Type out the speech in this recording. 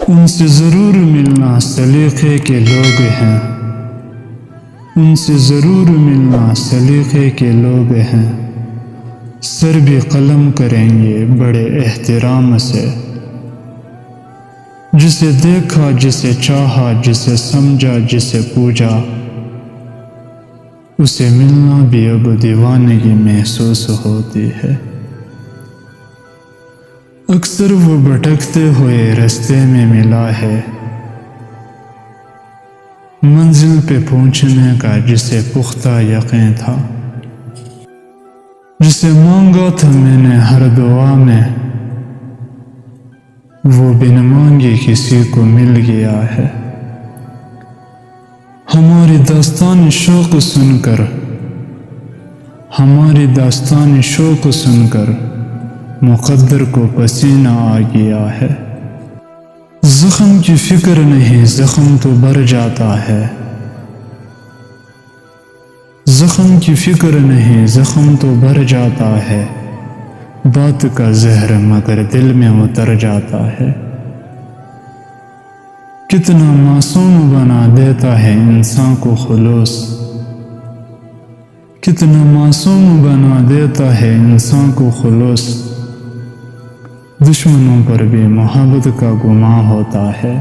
ان سے ضرور ملنا سلیقے کے لوگ ہیں، ان سے ضرور ملنا سلیقے کے لوگ ہیں، سر بھی قلم کریں گے بڑے احترام سے، جسے دیکھا جسے چاہا جسے سمجھا جسے پوجا، اسے ملنا بھی اب دیوانگی محسوس ہوتی ہے۔ اکثر وہ بھٹکتے ہوئے رستے میں ملا ہے، منزل پہ پہنچنے کا جسے پختہ یقین تھا، جسے مانگا تھا میں نے ہر دعا میں، وہ بن مانگے کسی کو مل گیا ہے۔ ہماری داستان شوق سن کر، ہماری داستان شوق سن کر مقدر کو پسینہ آ گیا ہے۔ زخم کی فکر نہیں زخم تو بھر جاتا ہے، زخم کی فکر نہیں زخم تو بھر جاتا ہے، بات کا زہر مگر دل میں اتر جاتا ہے۔ کتنا معصوم بنا دیتا ہے انسان کو خلوص، کتنا معصوم بنا دیتا ہے انسان کو خلوص، دشمنوں پر بھی محبت کا گماں ہوتا ہے۔